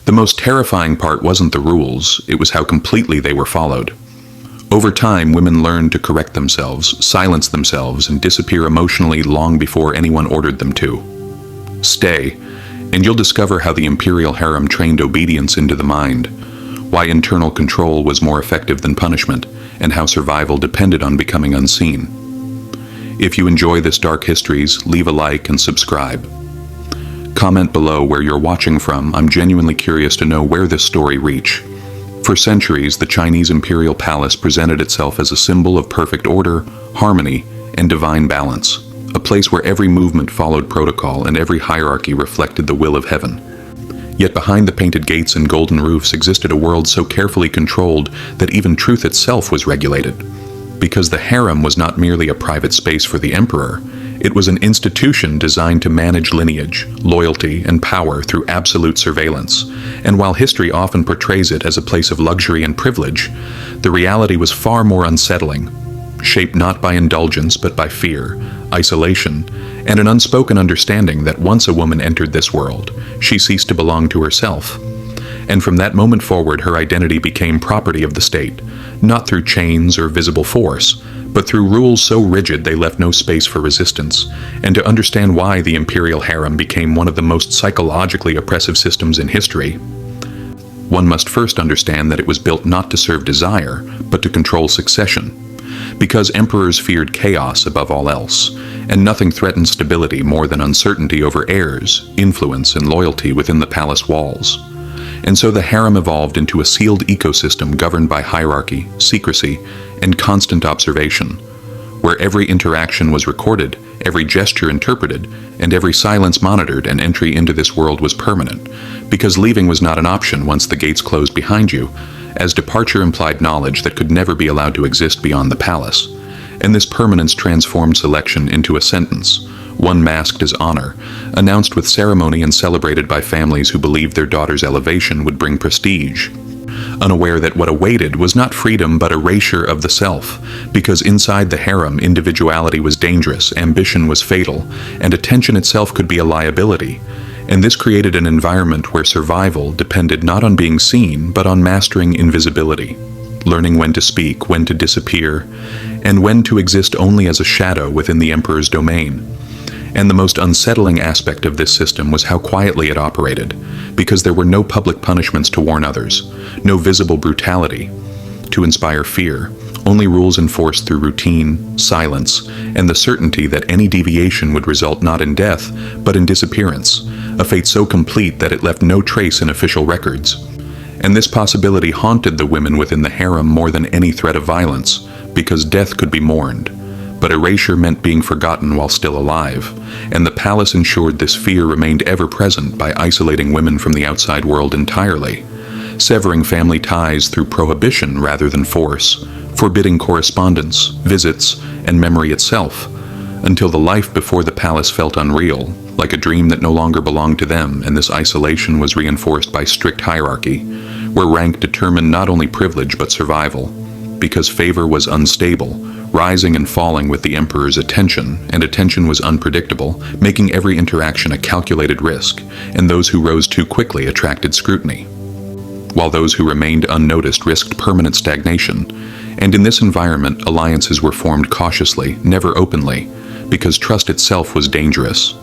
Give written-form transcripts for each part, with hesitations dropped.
The most terrifying part wasn't the rules, it was how completely they were followed. Over time, women learned to correct themselves, silence themselves, and disappear emotionally long before anyone ordered them to. Stay, and you'll discover how the imperial harem trained obedience into the mind, why internal control was more effective than punishment, and how survival depended on becoming unseen. If you enjoy this dark histories, leave a like and subscribe. Comment below where you're watching from. I'm genuinely curious to know where this story reached. For centuries, the Chinese imperial palace presented itself as a symbol of perfect order, harmony, and divine balance, a place where every movement followed protocol and every hierarchy reflected the will of heaven. Yet behind the painted gates and golden roofs existed a world so carefully controlled that even truth itself was regulated. Because the harem was not merely a private space for the emperor, it was an institution designed to manage lineage, loyalty, and power through absolute surveillance. And while history often portrays it as a place of luxury and privilege, the reality was far more unsettling, shaped not by indulgence but by fear, isolation, and an unspoken understanding that once a woman entered this world, she ceased to belong to herself. And from that moment forward, her identity became property of the state, not through chains or visible force, but through rules so rigid they left no space for resistance. And to understand why the imperial harem became one of the most psychologically oppressive systems in history, one must first understand that it was built not to serve desire, but to control succession. Because emperors feared chaos above all else, and nothing threatened stability more than uncertainty over heirs, influence, and loyalty within the palace walls. And so the harem evolved into a sealed ecosystem governed by hierarchy, secrecy, and constant observation, where every interaction was recorded, every gesture interpreted, and every silence monitored, and entry into this world was permanent, because leaving was not an option once the gates closed behind you, as departure implied knowledge that could never be allowed to exist beyond the palace. And this permanence transformed selection into a sentence, one masked as honor, announced with ceremony and celebrated by families who believed their daughter's elevation would bring prestige, unaware that what awaited was not freedom but erasure of the self, because inside the harem individuality was dangerous, ambition was fatal, and attention itself could be a liability. And this created an environment where survival depended not on being seen but on mastering invisibility, learning when to speak, when to disappear, and when to exist only as a shadow within the emperor's domain. And the most unsettling aspect of this system was how quietly it operated, because there were no public punishments to warn others, no visible brutality to inspire fear, only rules enforced through routine, silence, and the certainty that any deviation would result not in death, but in disappearance, a fate so complete that it left no trace in official records. And this possibility haunted the women within the harem more than any threat of violence, because death could be mourned, but erasure meant being forgotten while still alive, and the palace ensured this fear remained ever present by isolating women from the outside world entirely, severing family ties through prohibition rather than force, forbidding correspondence, visits, and memory itself, until the life before the palace felt unreal, like a dream that no longer belonged to them. And this isolation was reinforced by strict hierarchy, where rank determined not only privilege but survival, because favor was unstable, rising and falling with the emperor's attention, and attention was unpredictable, making every interaction a calculated risk, and those who rose too quickly attracted scrutiny, while those who remained unnoticed risked permanent stagnation. And in this environment, alliances were formed cautiously, never openly, because trust itself was dangerous,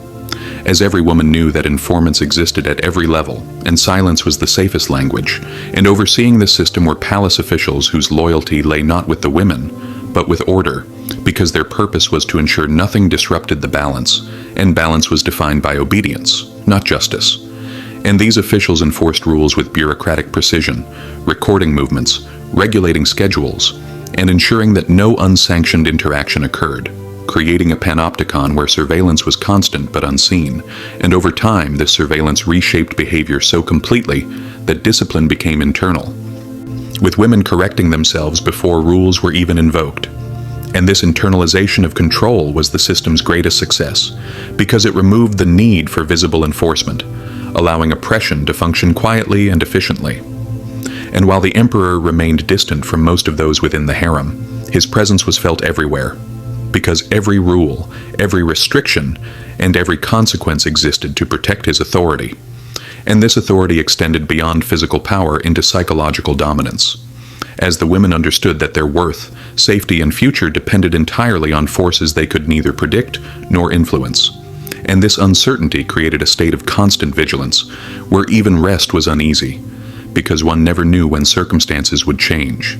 as every woman knew that informants existed at every level, and silence was the safest language. And overseeing this system were palace officials whose loyalty lay not with the women, but with order, because their purpose was to ensure nothing disrupted the balance, and balance was defined by obedience, not justice. And these officials enforced rules with bureaucratic precision, recording movements, regulating schedules, and ensuring that no unsanctioned interaction occurred, creating a panopticon where surveillance was constant but unseen. And over time, this surveillance reshaped behavior so completely that discipline became internal, with women correcting themselves before rules were even invoked. And this internalization of control was the system's greatest success, because it removed the need for visible enforcement, allowing oppression to function quietly and efficiently. And while the emperor remained distant from most of those within the harem, his presence was felt everywhere, because every rule, every restriction, and every consequence existed to protect his authority. And this authority extended beyond physical power into psychological dominance, as the women understood that their worth, safety, and future depended entirely on forces they could neither predict nor influence. And this uncertainty created a state of constant vigilance, where even rest was uneasy, because one never knew when circumstances would change.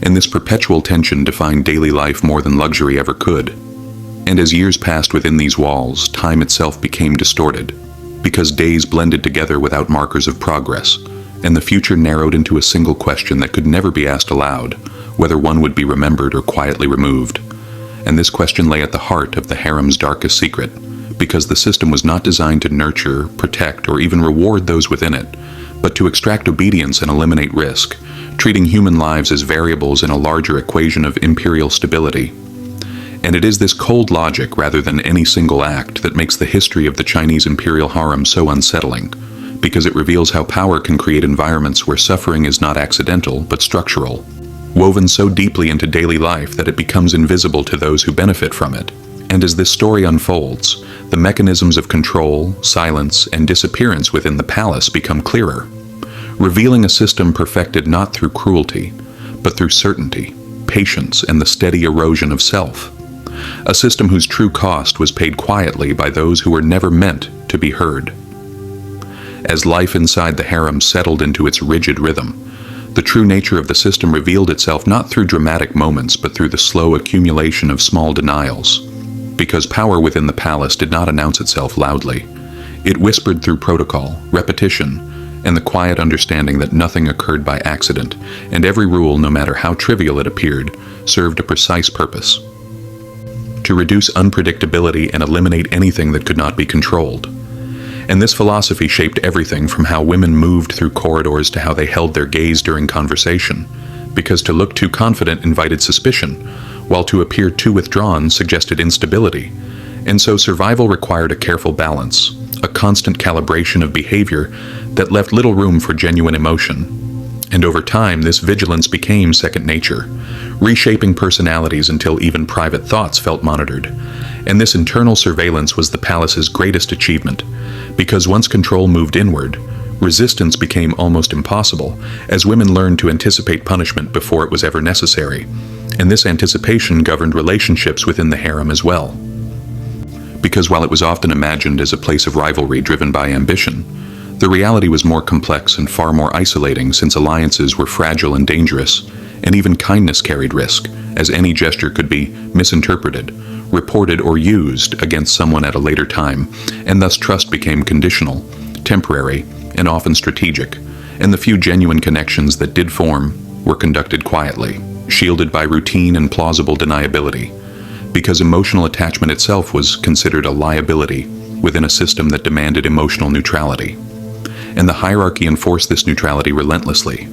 And this perpetual tension defined daily life more than luxury ever could. And as years passed within these walls, time itself became distorted, because days blended together without markers of progress, and the future narrowed into a single question that could never be asked aloud, whether one would be remembered or quietly removed. And this question lay at the heart of the harem's darkest secret, because the system was not designed to nurture, protect, or even reward those within it, but to extract obedience and eliminate risk, treating human lives as variables in a larger equation of imperial stability. And it is this cold logic rather than any single act that makes the history of the Chinese imperial harem so unsettling, because it reveals how power can create environments where suffering is not accidental but structural, woven so deeply into daily life that it becomes invisible to those who benefit from it. And as this story unfolds, the mechanisms of control, silence, and disappearance within the palace become clearer, revealing a system perfected not through cruelty, but through certainty, patience, and the steady erosion of self. A system whose true cost was paid quietly by those who were never meant to be heard. As life inside the harem settled into its rigid rhythm, the true nature of the system revealed itself not through dramatic moments but through the slow accumulation of small denials. Because power within the palace did not announce itself loudly. It whispered through protocol, repetition, and the quiet understanding that nothing occurred by accident, and every rule, no matter how trivial it appeared, served a precise purpose: to reduce unpredictability and eliminate anything that could not be controlled. And this philosophy shaped everything from how women moved through corridors to how they held their gaze during conversation, because to look too confident invited suspicion, while to appear too withdrawn suggested instability. And so survival required a careful balance, a constant calibration of behavior that left little room for genuine emotion. And over time, this vigilance became second nature, reshaping personalities until even private thoughts felt monitored. And this internal surveillance was the palace's greatest achievement, because once control moved inward, resistance became almost impossible, as women learned to anticipate punishment before it was ever necessary. And this anticipation governed relationships within the harem as well. Because while it was often imagined as a place of rivalry driven by ambition, the reality was more complex and far more isolating, since alliances were fragile and dangerous, and even kindness carried risk, as any gesture could be misinterpreted, reported, or used against someone at a later time, and thus trust became conditional, temporary, and often strategic, and the few genuine connections that did form were conducted quietly, shielded by routine and plausible deniability, because emotional attachment itself was considered a liability within a system that demanded emotional neutrality. And the hierarchy enforced this neutrality relentlessly,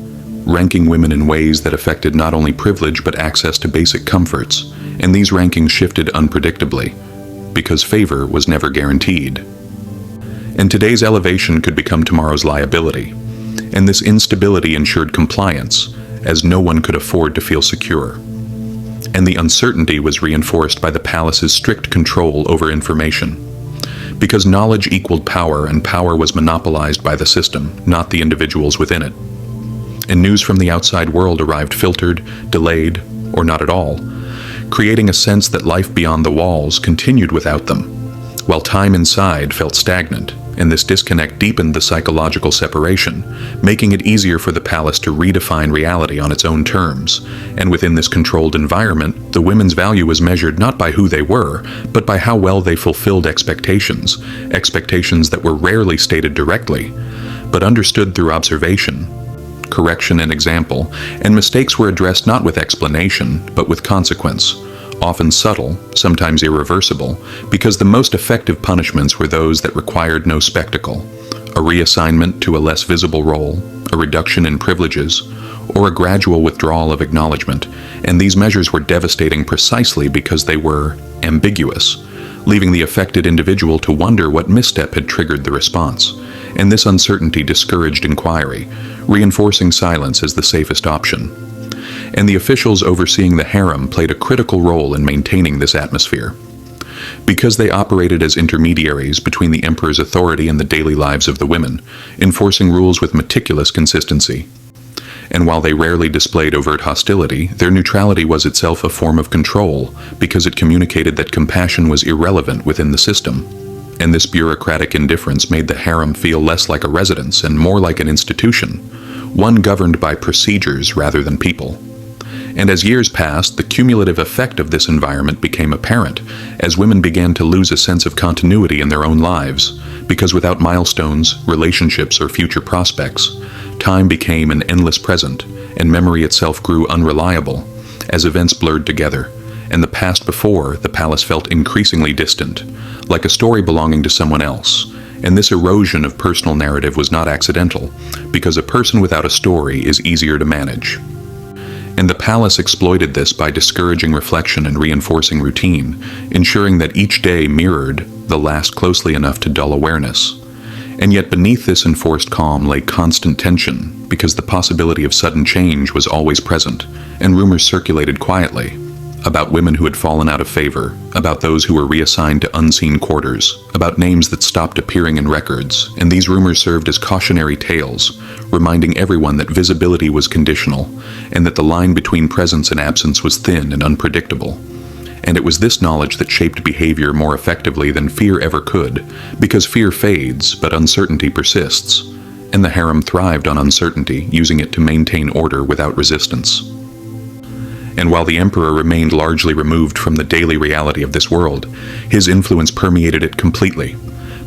ranking women in ways that affected not only privilege but access to basic comforts, and these rankings shifted unpredictably, because favor was never guaranteed. And today's elevation could become tomorrow's liability, and this instability ensured compliance, as no one could afford to feel secure. And the uncertainty was reinforced by the palace's strict control over information, because knowledge equaled power, and power was monopolized by the system, not the individuals within it. And news from the outside world arrived filtered, delayed, or not at all, creating a sense that life beyond the walls continued without them, while time inside felt stagnant, and this disconnect deepened the psychological separation, making it easier for the palace to redefine reality on its own terms. And within this controlled environment, the women's value was measured not by who they were, but by how well they fulfilled expectations that were rarely stated directly, but understood through observation, correction, and example, and mistakes were addressed not with explanation, but with consequence, often subtle, sometimes irreversible, because the most effective punishments were those that required no spectacle: a reassignment to a less visible role, a reduction in privileges, or a gradual withdrawal of acknowledgement. And these measures were devastating precisely because they were ambiguous, leaving the affected individual to wonder what misstep had triggered the response. And this uncertainty discouraged inquiry, reinforcing silence as the safest option. And the officials overseeing the harem played a critical role in maintaining this atmosphere, because they operated as intermediaries between the emperor's authority and the daily lives of the women, enforcing rules with meticulous consistency. And while they rarely displayed overt hostility, their neutrality was itself a form of control, because it communicated that compassion was irrelevant within the system. And this bureaucratic indifference made the harem feel less like a residence and more like an institution, one governed by procedures rather than people. And as years passed, the cumulative effect of this environment became apparent, as women began to lose a sense of continuity in their own lives, because without milestones, relationships, or future prospects, time became an endless present, and memory itself grew unreliable, as events blurred together, and the past before the palace felt increasingly distant, like a story belonging to someone else. And this erosion of personal narrative was not accidental, because a person without a story is easier to manage. And the palace exploited this by discouraging reflection and reinforcing routine, ensuring that each day mirrored the last closely enough to dull awareness. And yet beneath this enforced calm lay constant tension, because the possibility of sudden change was always present, and rumors circulated quietly, about women who had fallen out of favor, about those who were reassigned to unseen quarters, about names that stopped appearing in records, and these rumors served as cautionary tales, reminding everyone that visibility was conditional, and that the line between presence and absence was thin and unpredictable. And it was this knowledge that shaped behavior more effectively than fear ever could, because fear fades, but uncertainty persists, and the harem thrived on uncertainty, using it to maintain order without resistance. And while the emperor remained largely removed from the daily reality of this world, his influence permeated it completely,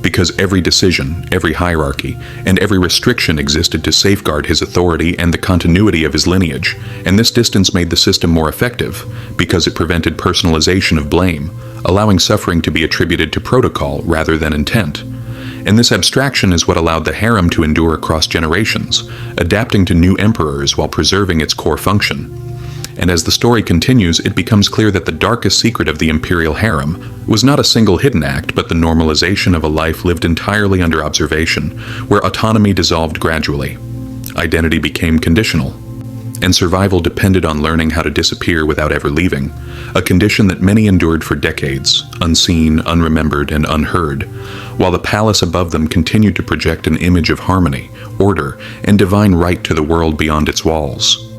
because every decision, every hierarchy, and every restriction existed to safeguard his authority and the continuity of his lineage, and this distance made the system more effective, because it prevented personalization of blame, allowing suffering to be attributed to protocol rather than intent. And this abstraction is what allowed the harem to endure across generations, adapting to new emperors while preserving its core function. And as the story continues, it becomes clear that the darkest secret of the imperial harem was not a single hidden act, but the normalization of a life lived entirely under observation, where autonomy dissolved gradually, identity became conditional, and survival depended on learning how to disappear without ever leaving, a condition that many endured for decades, unseen, unremembered, and unheard, while the palace above them continued to project an image of harmony, order, and divine right to the world beyond its walls.